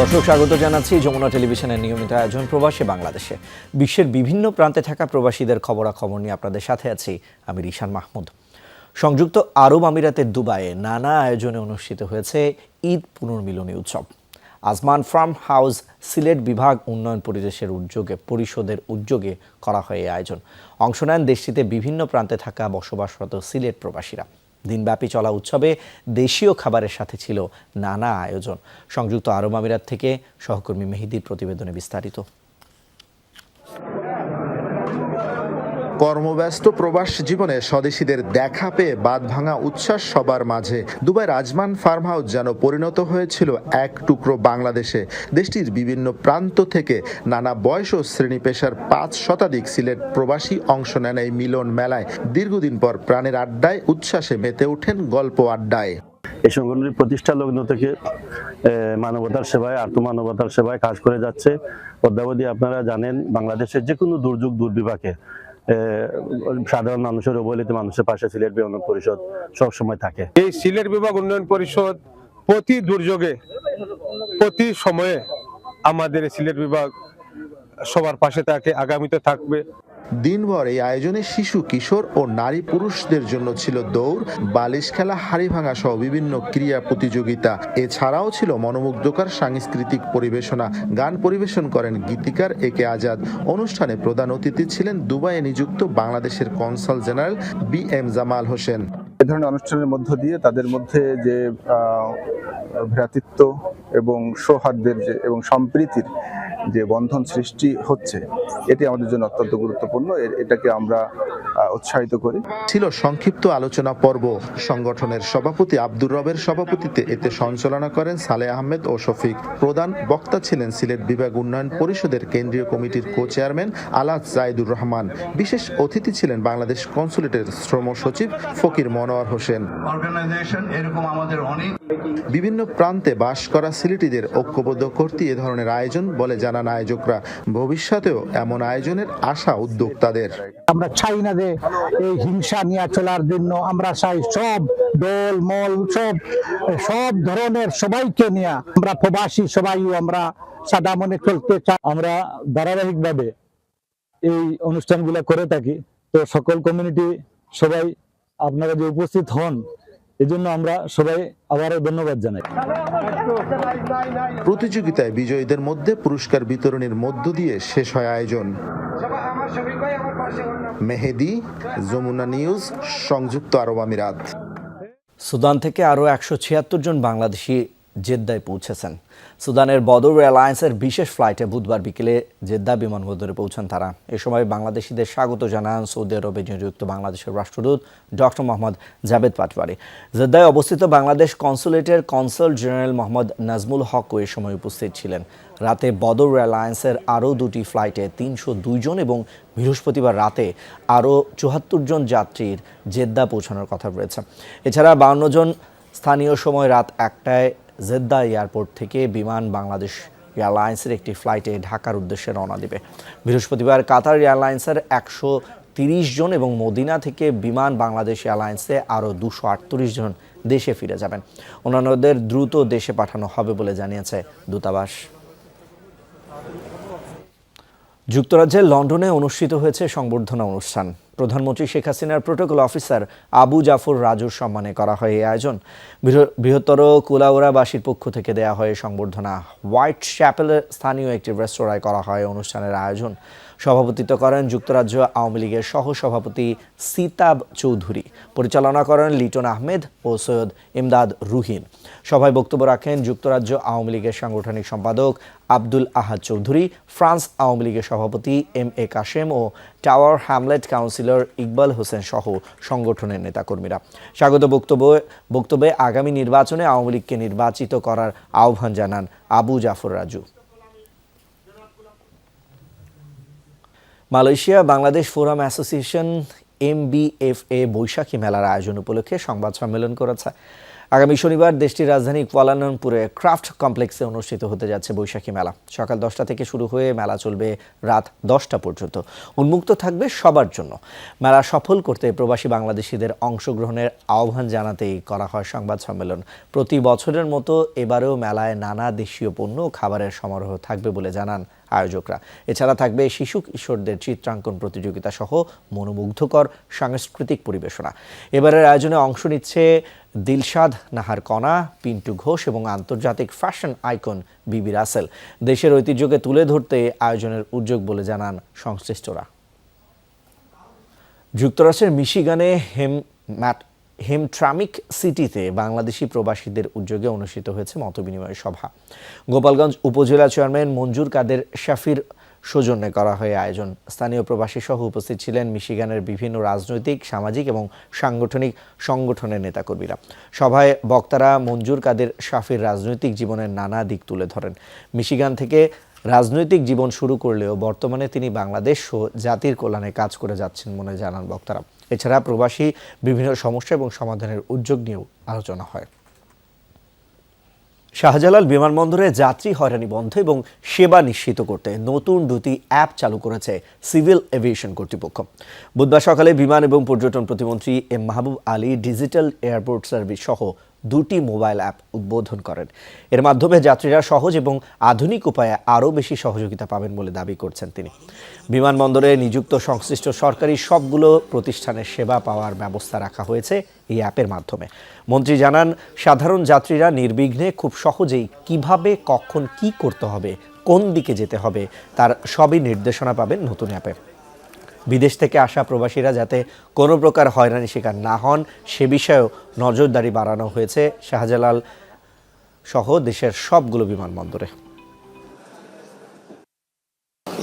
দর্শক স্বাগত জানাচ্ছি যমুনা টেলিভিশনের নিয়মিত আয়োজন প্রবাসী বাংলাদেশে। বিশ্বের বিভিন্ন প্রান্তে থাকা প্রবাসীদের খবরাখবর নিয়ে আপনাদের সাথে আছি আমি রিশান মাহমুদ। সংযুক্ত আরব আমিরাতের দুবাইয়ে নানা আয়োজনে অনুষ্ঠিত হয়েছে ঈদ পুনর্মিলনী উৎসব। আজমান ফার্ম হাউস সিলেট বিভাগ উন্নয়ন পরিষদের উদ্যোগে করা হয় এই আয়োজন। অংশ নেন দেশটিতে বিভিন্ন প্রান্তে থাকা বসবাসরত সিলেট প্রবাসীরা। দিনব্যাপী চলা উৎসবে দেশীয় খাবারের সাথে ছিল নানা আয়োজন। সংযুক্ত আরব আমিরাত থেকে সহকর্মী মেহেদীর প্রতিবেদনে বিস্তারিত। কর্মব্যস্ত প্রবাস জীবনে স্বদেশীদের দেখা পেয়ে বাঁধ ভাঙা উচ্ছ্বাস সবার মাঝে। দুবাইয়ের আজমান ফার্ম হাউস যেন পরিণত হয়েছিল এক টুকরো বাংলাদেশে। দেশটির বিভিন্ন প্রান্ত থেকে নানা বয়স ও শ্রেণী পেশার 5 শতাধিক সিলেট প্রবাসী অংশ নেন এই মিলন মেলায়। দীর্ঘদিন পর প্রাণের আড্ডায় উচ্ছ্বাসে মেতে ওঠেন গল্প আড্ডায়। এই সংগঠনটির প্রতিষ্ঠা লগ্ন থেকে মানবতার সেবায় আত্মমানবতার সেবায় কাজ করে যাচ্ছে। অদ্যাবধি আপনারা জানেন বাংলাদেশের যে কোনো দুর্যোগ দুর্বিপাকে সাধারণ মানুষের অবহেলিত মানুষের পাশে সিলেট বিভাগ উন্নয়ন পরিষদ সবসময় থাকে। এই সিলেট বিভাগ উন্নয়ন পরিষদ প্রতি দুর্যোগে প্রতি সময়ে আমাদের সিলেট বিভাগ সবার পাশে থাকে, আগামীতে থাকবে। দিনভর এই আয়োজনে শিশু কিশোর ও নারী পুরুষদের জন্য ছিল দৌড়, বালিশ খেলা, হাড়ি ভাঙা সহ বিভিন্ন ক্রীড়া প্রতিযোগিতা। এছাড়াও ছিল মনোমুগ্ধকর সাংস্কৃতিক পরিবেশনা। গান পরিবেশন করেন গীতিকার একে আজাদ। অনুষ্ঠানে প্রধান অতিথি ছিলেন দুবাইয়ে নিযুক্ত বাংলাদেশের consul general BM Jamal Hossain. এ ধরনের অনুষ্ঠানের মধ্য দিয়ে তাদের মধ্যে যে ভ্রাতৃত্ব এবং সৌহার্দ্যের এবং সম্প্রীতির যে বন্ধন সৃষ্টি হচ্ছে, এটি আমাদের জন্য অত্যন্ত গুরুত্বপূর্ণ। এটাকে আমরা উৎসাহিত করি। ছিল সংক্ষিপ্ত আলোচনা পর্ব। সংগঠনের সভাপতি আব্দুর রবের সভাপতিত্বে এতে সঞ্চালনা করেন সালেহ আহমেদ ও শফিক। প্রধান বক্তা ছিলেন সিলেট বিভাগ উন্নয়ন পরিষদের কেন্দ্রীয় কমিটির কো-চেয়ারম্যান আলাদ জাইদুর রহমান। বিশেষ অতিথি ছিলেন বাংলাদেশ কনসুলেটের শ্রম সচিব ফকির মনোয়ার হোসেন। বিভিন্ন প্রান্তে বাস করা সিলেটিদের ঐক্যবদ্ধ করতে এ ধরনের আয়োজন বলে জানান আয়োজকরা। ভবিষ্যতেও এমন আয়োজনের আশা উদ্যোক্তাদের। আমরা চাই না যে এই হিংসা নিয়ে চলার জন্য, আমরা চাই সব দল মল সব ধরনের সবাইকে নিয়ে আমরা প্রবাসী সবাই আমরা সাদা মনে চলতে চাই। আমরা ধারাবাহিকভাবে এই অনুষ্ঠানগুলো করে থাকি। তো সকল কমিউনিটি সবাই আপনারা যে উপস্থিত হন, এজন্য আমরা সবাই আবারও ধন্যবাদ জানাই। প্রতিযোগিতায় বিজয়ীদের মধ্যে পুরস্কার বিতরণের মধ্য দিয়ে শেষ হয় আয়োজন। মেহেদী, যমুনা নিউজ, সংযুক্ত আরব আমিরাত। সুদান থেকে আরও 176 জন বাংলাদেশি জেদ্দায় পৌঁছেছেন। সুদানের বদর এয়ারলাইন্সের বিশেষ ফ্লাইটে বুধবার বিকেলে জেদ্দা বিমানবন্দরে পৌঁছান তারা। এ সময় বাংলাদেশিদের স্বাগত জানান সৌদি আরবে নিযুক্ত বাংলাদেশের রাষ্ট্রদূত ডক্টর মোহাম্মদ জাভেদ পাটওয়ারি। জেদ্দায় অবস্থিত বাংলাদেশ কনসুলেটের কনসাল জেনারেল মোহাম্মদ নাজমুল হকও এ সময় উপস্থিত ছিলেন। রাতে বদর এয়ারলাইন্সের আরও 2টি ফ্লাইটে 302 জন এবং বৃহস্পতিবার রাতে আরও 74 জন যাত্রীর জেদ্দা পৌঁছানোর কথা রয়েছে। এছাড়া 52 জন স্থানীয় সময় রাত 1টায় জেদ্দা এয়ারপোর্ট থেকে বিমান বাংলাদেশ এয়ারলাইন্সের একটি ফ্লাইটে ঢাকার উদ্দেশ্যে রওনা দেবে। বৃহস্পতিবার কাতার এয়ারলাইন্সের 130 জন এবং মদিনা থেকে বিমান বাংলাদেশ এয়ারলাইন্সে আরও 238 জন দেশে ফিরে যাবেন। অন্যান্যদের দ্রুত দেশে পাঠানো হবে বলে জানিয়েছে দূতাবাস। যুক্তরাজ্যের লন্ডনে অনুষ্ঠিত হয়েছে সংবর্ধনা অনুষ্ঠান। প্রধানমন্ত্রী শেখ হাসিনার প্রোটোকল অফিসার আবু জাফর রাজুর সম্মানে করা হয় এই আয়োজন। বৃহত্তর কুলাউড়াবাসীর পক্ষ থেকে দেয়া হয় সংবর্ধনা। হোয়াইট চ্যাপেলের স্থানীয় একটি রেস্তোরাঁয় করা হয় অনুষ্ঠানের আয়োজন। সভাপতিত্ব করেন যুক্তরাজ্য আওয়ামী লীগের সহসভাপতি সিতাব চৌধুরী। পরিচালনা করেন লিটন আহমেদ ও সৈয়দ ইমদাদ রুহিন। সভায় বক্তব্য রাখেন যুক্তরাজ্য আওয়ামী লীগের সাংগঠনিক সম্পাদক আব্দুল আহাদ চৌধুরী, ফ্রান্স আওয়ামী লীগের সভাপতি MA কাশেম ও Tower Hamlet councillor Iqbal Hossain সহ সংগঠনের নেতাকর্মীরা। স্বাগত বক্তব্যে আগামী নির্বাচনে আওয়ামী লীগকে নির্বাচিত করার আহ্বান জানান Abu Jafar Raju. Malaysia Bangladesh forum association MBFA Baishakhi মেলার আয়োজন উপলক্ষে সংবাদ সম্মেলন করেছে। আগামী শনিবার দেশটির রাজধানী কুয়ালালামপুরে ক্রাফট কমপ্লেক্সে অনুষ্ঠিত হতে যাচ্ছে বৈশাখী মেলা। সকাল 10টা থেকে শুরু হয়ে মেলা চলবে রাত 10টা পর্যন্ত। উন্মুক্ত থাকবে সবার জন্য। মেলা সফল করতে প্রবাসী বাংলাদেশিদের অংশগ্রহণের আহ্বান জানাতেই করা হয় সংবাদ সম্মেলন। প্রতি বছরের মতো এবারেও মেলায় নানা দেশীয় পণ্য ও খাবারের সমারোহ থাকবে বলে জানান আয়োজকরা। এছাড়া থাকবে শিশু কিশোরদের চিত্রাঙ্কন প্রতিযোগিতা সহ মনোমুগ্ধকর সাংস্কৃতিক পরিবেশনা। এবারের আয়োজনে অংশ নিচ্ছে দিলশাদ নাহার কণা, পিন্টু ঘোষ এবং আন্তর্জাতিক ফ্যাশন আইকন বিবি রাসেল। দেশের ঐতিহ্যকে তুলে ধরতে আয়োজনের উদ্যোগ বলে জানান সংশ্লিষ্টরা। যুক্তরাষ্ট্রের মিশিগানে হেমট্রামিক সিটিতে বাংলাদেশি প্রবাসীদের উদ্যোগে অনুষ্ঠিত হয়েছে মতবিনিময় সভা। গোপালগঞ্জ উপজেলা চেয়ারম্যান মঞ্জুর কাদের শাফির সৌজন্যে করা হয় আয়োজন। স্থানীয় প্রবাসী সহ উপস্থিত ছিলেন মিশিগানের বিভিন্ন রাজনৈতিক, সামাজিক এবং সাংগঠনিক সংগঠনের নেতাকর্মীরা। সভায় বক্তারা মঞ্জুর কাদের শাফির রাজনৈতিক জীবনের নানা দিক তুলে ধরেন। মিশিগান থেকে রাজনৈতিক জীবন শুরু করলেও বর্তমানে তিনি বাংলাদেশ ও জাতির কল্যাণে কাজ করে যাচ্ছেন বলে জানান বক্তারা। এছাড়া প্রবাসী বিভিন্ন সমস্যা এবং সমাধানের উদ্যোগ নিয়েও আলোচনা হয়। শাহজালাল বিমানবন্দরে যাত্রী হয়রানি বন্ধ এবং সেবা নিশ্চিত করতে নতুন 2টি অ্যাপ চালু করেছে সিভিল এভিয়েশন কর্তৃপক্ষ। বুধবার সকালে বিমান এবং পর্যটন প্রতিমন্ত্রী এম মাহবুব আলী ডিজিটাল এয়ারপোর্ট সার্ভিস সহ 2টি মোবাইল অ্যাপ উদ্বোধন করেন। এর মাধ্যমে যাত্রীরা সহজ এবং আধুনিক উপায়ে আরও বেশি সহযোগিতা পাবেন বলে দাবি করছেন তিনি। বিমানবন্দরে নিযুক্ত সংশ্লিষ্ট সরকারি সবগুলো প্রতিষ্ঠানের সেবা পাওয়ার ব্যবস্থা রাখা হয়েছে এই অ্যাপের মাধ্যমে। মন্ত্রী জানান, সাধারণ যাত্রীরা নির্বিঘ্নে খুব সহজেই কিভাবে, কখন কি করতে হবে, কোন দিকে যেতে হবে তার সবই নির্দেশনা পাবেন নতুন অ্যাপে। বিদেশ থেকে আসা প্রবাসীরা যাতে কোনো প্রকার হয়রানি শিকার না হন সে বিষয়েও নজরদারি বাড়ানো হয়েছে শাহজালাল সহ দেশের সবগুলো বিমানবন্দরে।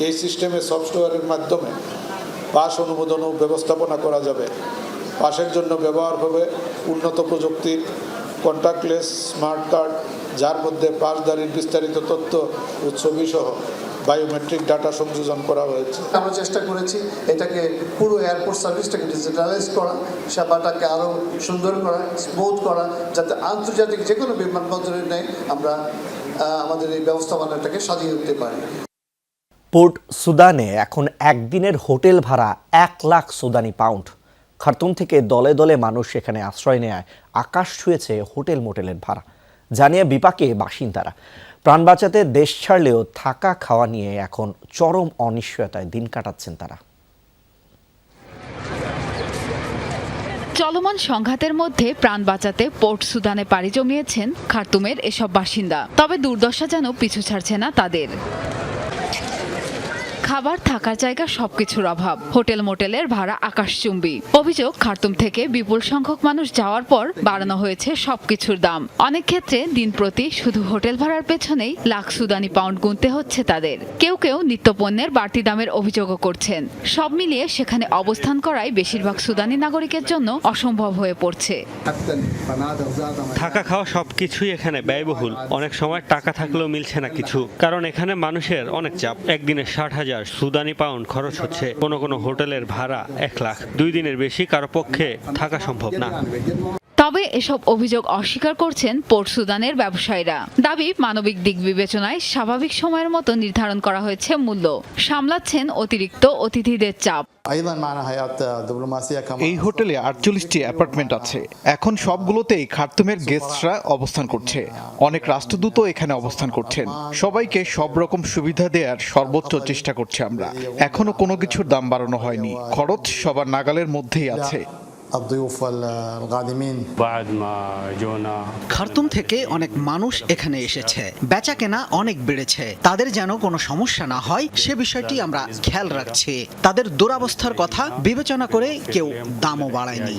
এই সিস্টেমে সফটওয়্যারের মাধ্যমে পাস অনুমোদন ও ব্যবস্থাপনা করা যাবে। পাসের জন্য ব্যবহার হবে উন্নত প্রযুক্তির কন্ট্যাক্টলেস স্মার্ট কার্ড, যার মধ্যে পাসধারীর বিস্তারিত তথ্য ও ছবি সহ বায়োমেট্রিক ডাটা সংযোজন করা হয়েছে। আমরা চেষ্টা করেছি এটাকে পুরো এয়ারপোর্ট সার্ভিসটাকে ডিজিটালাইজ করা, সেবাটাকে আরও সুন্দর করা, স্মুথ করা, যাতে আন্তর্জাতিক যে কোনো বিমানবন্দরের নেই আমরা আমাদের এই ব্যবস্থাপনাটাকে সাজিয়ে উঠতে পারি। পোর্ট সুদানে এখন একদিনের হোটেল ভাড়া 1 লাখ সুদানি পাউন্ড। খার্তুম থেকে দলে দলে মানুষ সেখানে আশ্রয় নেয় আকাশ ছুঁয়েছে হোটেল মোটেলের ভাড়া, জানিয়ে বিপাকে বাসিন্দারা। প্রাণ বাঁচাতে দেশ ছাড়লেও থাকা খাওয়া নিয়ে এখন চরম অনিশ্চয়তায় দিন কাটাচ্ছেন তারা। চলমান সংঘাতের মধ্যে প্রাণ বাঁচাতে পোর্ট সুদানে পাড়ি জমিয়েছেন খার্তুমের এসব বাসিন্দা। তবে দুর্দশা যেন পিছু ছাড়ছে না তাদের। খাবার, থাকার জায়গা সবকিছুর অভাব, হোটেল মোটেলের ভাড়া আকাশচুম্বী। অভিযোগ, খার্তুম থেকে বিপুল সংখ্যক মানুষ যাওয়ার পর বাড়ানো হয়েছে সবকিছুর দাম। অনেক ক্ষেত্রে দিন প্রতি শুধু হোটেল ভাড়ার পেছনেই লাখ সুদানি পাউন্ড গুনতে হচ্ছে তাদের। কেউ কেউ নিত্যপণ্যের বাড়তি দামের অভিযোগও করছেন। সব মিলিয়ে সেখানে অবস্থান করাই বেশিরভাগ সুদানি নাগরিকের জন্য অসম্ভব হয়ে পড়ছে। থাকা খাওয়া সবকিছুই এখানে ব্যয়বহুল। অনেক সময় টাকা থাকলেও মিলছে না কিছু, কারণ এখানে মানুষের অনেক চাপ। একদিনে 60,000 সুদানি পাউন্ড খরচ হচ্ছে। কোনো কোনো হোটেলের ভাড়া 1 লাখ। 2 দিনের বেশি কারো পক্ষে থাকা সম্ভব না। তবে এসব অভিযোগ অস্বীকার করছেন পোর্ট সুদানের ব্যবসায়ীরা। দাবি, মানবিক দিক বিবেচনায় স্বাভাবিক সময়ের মতো নির্ধারণ করা হয়েছে মূল্য। সামলাচ্ছেন অতিরিক্ত অতিথিদের চাপ। এই হোটেলে 48টি অ্যাপার্টমেন্ট আছে। এখন সবগুলোতেই খার্তুমের গেস্টরা অবস্থান করছে। অনেক রাষ্ট্রদূতও এখানে অবস্থান করছেন। সবাইকে সব রকম সুবিধা দেওয়ার সর্বোচ্চ চেষ্টা করছি আমরা। এখনো কোনো কিছুর দাম বাড়ানো হয়নি। খরচ সবার নাগালের মধ্যেই আছে। খার্তুম থেকে অনেক মানুষ এখানে এসেছে, বেচা কেনা অনেক বেড়েছে। তাদের যেন কোনো সমস্যা না হয় সে বিষয়টি আমরা খেয়াল রাখছি। তাদের দুরবস্থার কথা বিবেচনা করে কেউ দামও বাড়ায়নি।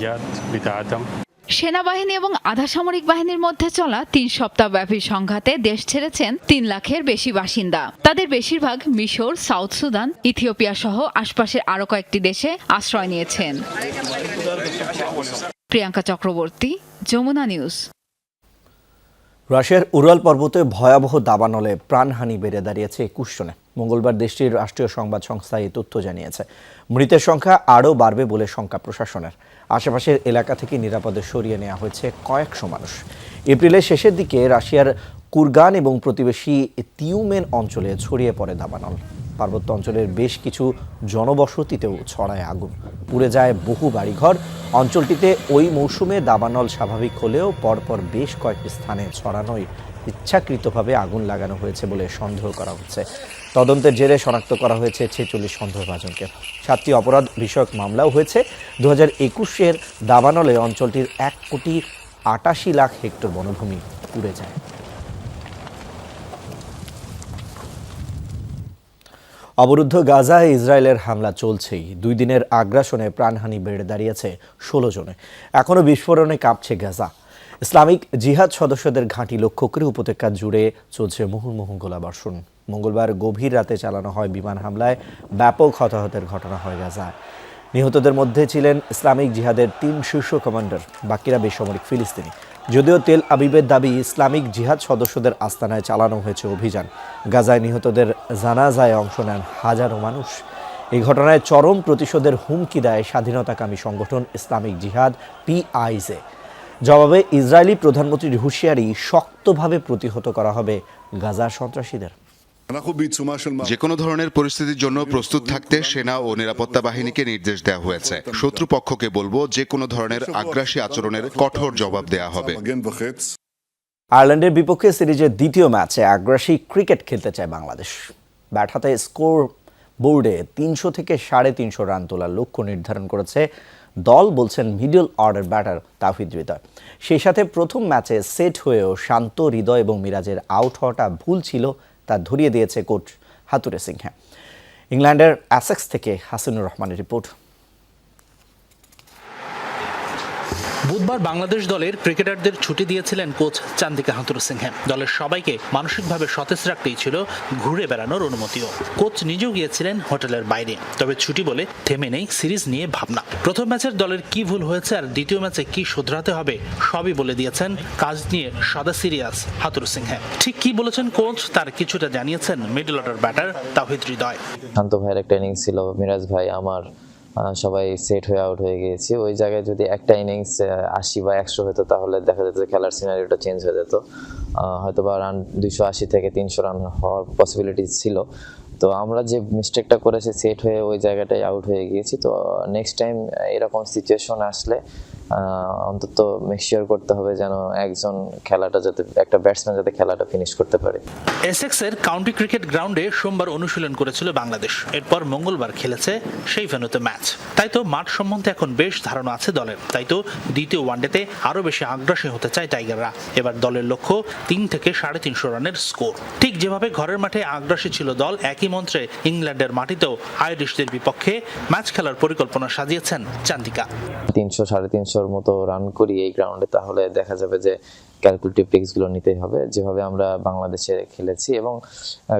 সেনাবাহিনী এবং আধা সামরিক বাহিনীর মধ্যে চলা 3 সপ্তাহব্যাপী সংঘাতে দেশ ছেড়েছেন 3 লাখের বেশি বাসিন্দা। তাদের বেশিরভাগ মিশর, সাউথ সুদান, ইথিওপিয়া সহ আশপাশের আরও কয়েকটি দেশে আশ্রয় নিয়েছেন। প্রিয়াঙ্কা চক্রবর্তী, যমুনা নিউজ। রাশিয়ার উরাল পর্বতে ভয়াবহ দাবানলে প্রাণহানি বেড়ে দাঁড়িয়েছে 21 জনে। মঙ্গলবার দেশটির রাষ্ট্রীয় সংবাদ সংস্থা এই তথ্য জানিয়েছে। মৃতের সংখ্যা আরও বাড়বে বলে শঙ্কা প্রশাসনের। আশেপাশের এলাকা থেকে নিরাপদে সরিয়ে নেওয়া হয়েছে কয়েকশো মানুষ। এপ্রিলের শেষের দিকে রাশিয়ার কুরগান এবং প্রতিবেশী তিউমেন অঞ্চলে ছড়িয়ে পড়ে দাবানল। পার্বত্য অঞ্চলের বেশ কিছু জনবসতিতেও ছড়ায় আগুন, পুড়ে যায় বহু বাড়িঘর। অঞ্চলটিতে ওই মৌসুমে দাবানল স্বাভাবিক হলেও পরপর বেশ কয়েকটি স্থানে ছড়ানোয় ইচ্ছাকৃতভাবে আগুন লাগানো হয়েছে বলে সন্দেহ করা হচ্ছে। তদন্তের জেরে শনাক্ত করা হয়েছে 46 সন্দেহভাজনকে। 7টি অপরাধ বিষয়ক মামলাও হয়েছে। 2021-এর দাবানলে অঞ্চলটির 1,88,00,000 হেক্টর বনভূমি পুড়ে যায়। অবরুদ্ধ গাজায় ইসরায়েলের হামলা চলছেই। 2 দিনের আগ্রাসনে প্রাণহানি বেড়ে দাঁড়িয়েছে 16 জনে। এখনও বিস্ফোরণে কাঁপছে গাজা। ইসলামিক জিহাদ সদস্যদের ঘাঁটি লক্ষ্য করে উপত্যকা জুড়ে চলছে মুহুর্মুহু গোলাবর্ষণ। মঙ্গলবার গভীর রাতে চালানো হয় বিমান হামলায় ব্যাপক হতাহতের ঘটনা হয় গাজায়। নিহতদের মধ্যে ছিলেন ইসলামিক জিহাদের 3 শীর্ষ কমান্ডার, বাকিরা বেসামরিক ফিলিস্তিনি। যদিও তেল আবিবের দাবি ইসলামিক জিহাদ সদস্যদের আস্তানায় চালানো হয়েছে অভিযান। গাজায় নিহতদের জানাজায় অংশ নেন হাজারো মানুষ। এই ঘটনায় চরম প্রতিশোধের হুমকি দেয় স্বাধীনতাকামী সংগঠন ইসলামিক জিহাদ PIJ। জবাবে ইসরায়েলি প্রধানমন্ত্রীর হুঁশিয়ারি, শক্তভাবে প্রতিহত করা হবে গাজার সন্ত্রাসীদের। যে কোনো ধরনের পরিস্থিতির জন্য প্রস্তুত থাকতে সেনা ও নিরাপত্তা বাহিনীকে নির্দেশ দেওয়া হয়েছে। শত্রুপক্ষকে বলবো, যে কোনো ধরনের আগ্রাসী আচরণের কঠোর জবাব দেওয়া হবে। আয়ারল্যান্ডের বিপক্ষে সিরিজের দ্বিতীয় ম্যাচে আগ্রাসী ক্রিকেট খেলতে চায় বাংলাদেশ। ব্যাট হাতে স্কোর বোর্ডে 300 থেকে 350 রান তোলার লক্ষ্য নির্ধারণ করেছে দল, বলছেন middle order batter Towhid Hridoy. সেই সাথে প্রথম ম্যাচে সেট হয়েও শান্ত, হৃদয় এবং মিরাজের আউট হওয়াটা ভুল ছিল তা ধরিয়ে দিয়েছে কোচ হাতুরে সিংহে। ইংল্যান্ডের অ্যাসেক্স থেকে হাসিনুর রহমানের রিপোর্ট। বুধবার বাংলাদেশ দলের ক্রিকেটারদের ছুটি দিয়েছিলেন কোচ চান্দিকা হাতুরু সিংহে। দলের সবাইকে মানসিকভাবে সতেজ রাখতেই ছিল ঘুরে বেড়ানোর অনুমতিও। কোচ নিজেও গিয়েছিলেন হোটেলের বাইরে। তবে ছুটি বলে থেমে নেই সিরিজ নিয়ে ভাবনা। প্রথম ম্যাচের দলের কি ভুল হয়েছে আর দ্বিতীয় ম্যাচে কি শুধরাতে হবে সবই বলে দিয়েছেন কাজ নিয়ে সদা সিরিয়াস হাতুরু সিংহে। ঠিক কি বলেছেন কোচ তার কিছুটা জানিয়েছেন middle order batter Towhid Hridoy. শান্ত ভাইয়ের একটা ইনিংস ছিল, মিরাজ ভাই, আমার, সবাই সেট হয়ে আউট হয়ে গিয়েছি। ওই জায়গায় যদি একটা ইনিংস 80 বা 100 হতো তাহলে দেখা যেত খেলার সিনারিওটা চেঞ্জ হয়ে যেত। হয়তো বা রান 280 থেকে 300 রান হওয়ার পসিবিলিটি ছিল। তো আমরা যে মিস্টেকটা করেছি, সেট হয়ে ওই জায়গাটায় আউট হয়ে গিয়েছি। তো নেক্সট টাইম এরকম সিচুয়েশন আসলে অন্তত মেকশিওর করতে হবে যেন একজন খেলাটা যাতে, একটা ব্যাটসম্যান যাতে খেলাটা ফিনিশ করতে পারে। এসেক্সের কাউন্টি ক্রিকেট গ্রাউন্ডে সোমবার অনুশীলন করেছিল বাংলাদেশ। এরপর মঙ্গলবার খেলেছে সেই ভেন্যুতে ম্যাচ। তাই তো মাঠ সম্বন্ধে এখন বেশ ধারণা আছে দলের। তাই তো দ্বিতীয় ওয়ানডেতে আরো বেশি আগ্রাসী হতে চায় টাইগাররা। এবার দলের লক্ষ্য 3 থেকে 350 রানের স্কোর। ঠিক যেভাবে ঘরের মাঠে আগ্রাসী ছিল দল, একই মন্ত্রে ইংল্যান্ডের মাটিতেও আইরিশদের বিপক্ষে ম্যাচ খেলার পরিকল্পনা সাজিয়েছেন চান্দিকা। 300-350 মতো রান করি এই গ্রাউন্ডে, তাহলে দেখা যাবে যে ক্যালকুলেটিভ রিস্কগুলো নিতেই হবে, যেভাবে আমরা বাংলাদেশে খেলেছি। এবং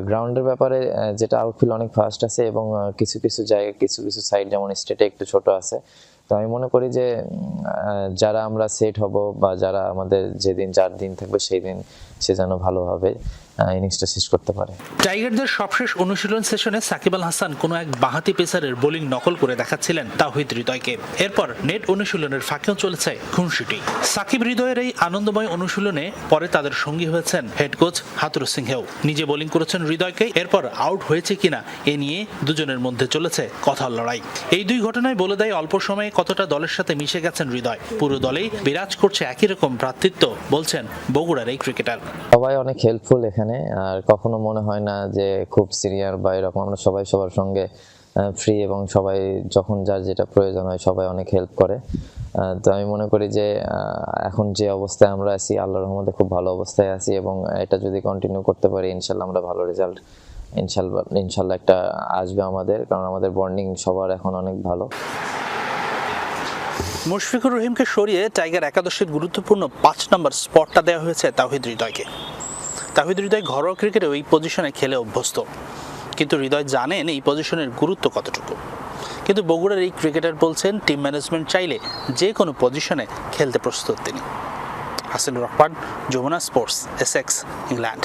গ্রাউন্ডের ব্যাপারে যেটা আউটফিল্ড অনেক ফাস্ট আছে এবং কিছু কিছু জায়গায় কিছু কিছু সাইড যেমন স্টেটে একটু ছোট আছে। তো আমি মনে করি যে যারা আমরা সেট হব বা যারা আমাদের যেদিন যার দিন থাকবে সেই দিন সে যেন ভালোভাবে ইনিংসটা শেষ করতে পারে। টাইগারদের সবশেষ অনুশীলন সেশনে সাকিব আল হাসান কোনো এক বাঁহাতি পেসারের বোলিং নকল করে দেখাচ্ছিলেন তাওহিদ হৃদয়কে। এরপর নেট অনুশীলনের ফাঁকেও চলেছে খুনসুটি। সাকিব হৃদয়ের এই আনন্দময় অনুশীলনে পরে তাদের সঙ্গী হয়েছেন হেড কোচ হাতুরু সিংহেও। নিজে বোলিং করেছেন হৃদয়কে। এরপর আউট হয়েছে কিনা এ নিয়ে দুজনের মধ্যে চলেছে কথার লড়াই। এই দুই ঘটনায় বলে দেয় অল্প সময়ে কতটা দলের সাথে মিশে গেছেন হৃদয়। পুরো দলেই বিরাজ করছে একই রকম ভ্রাতৃত্ব, বলছেন বগুড়ার এই ক্রিকেটার। সবাই অনেক হেল্পফুল এখানে, আর কখনো মনে হয় না যে খুব সিনিয়র বা এরকম। আমরা সবাই সবার সঙ্গে ফ্রি এবং সবাই যখন যার যেটা প্রয়োজন হয় সবাই অনেক হেল্প করে। তো আমি মনে করি যে এখন যে অবস্থায় আমরা আছি, আল্লাহর রহমতে খুব ভালো অবস্থায় আছি এবং এটা যদি কন্টিনিউ করতে পারি ইনশাল্লাহ আমরা ভালো রেজাল্ট ইনশাল্লাহ একটা আসবে আমাদের, কারণ আমাদের বন্ডিং সবার এখন অনেক ভালো। মুশফিকুর রহিমকে সরিয়ে টাইগার একাদশের গুরুত্বপূর্ণ 5 নম্বর স্পটটা দেওয়া হয়েছে তাওহিদ হৃদয়কে। তাওহিদ হৃদয় ঘরোয়া ক্রিকেটে এই পজিশনে খেলে অভ্যস্ত, কিন্তু হৃদয় জানেন এই পজিশনের গুরুত্ব কতটুকু। কিন্তু বগুড়ার এই ক্রিকেটার বলছেন টিম ম্যানেজমেন্ট চাইলে যে কোনো পজিশনে খেলতে প্রস্তুত তিনি। Hasinur Rahman, Jamuna sports, Essex, England.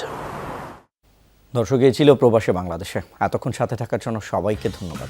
দর্শক, এই ছিল প্রবাসে বাংলাদেশে। এতক্ষণ সাথে থাকার জন্য সবাইকে ধন্যবাদ।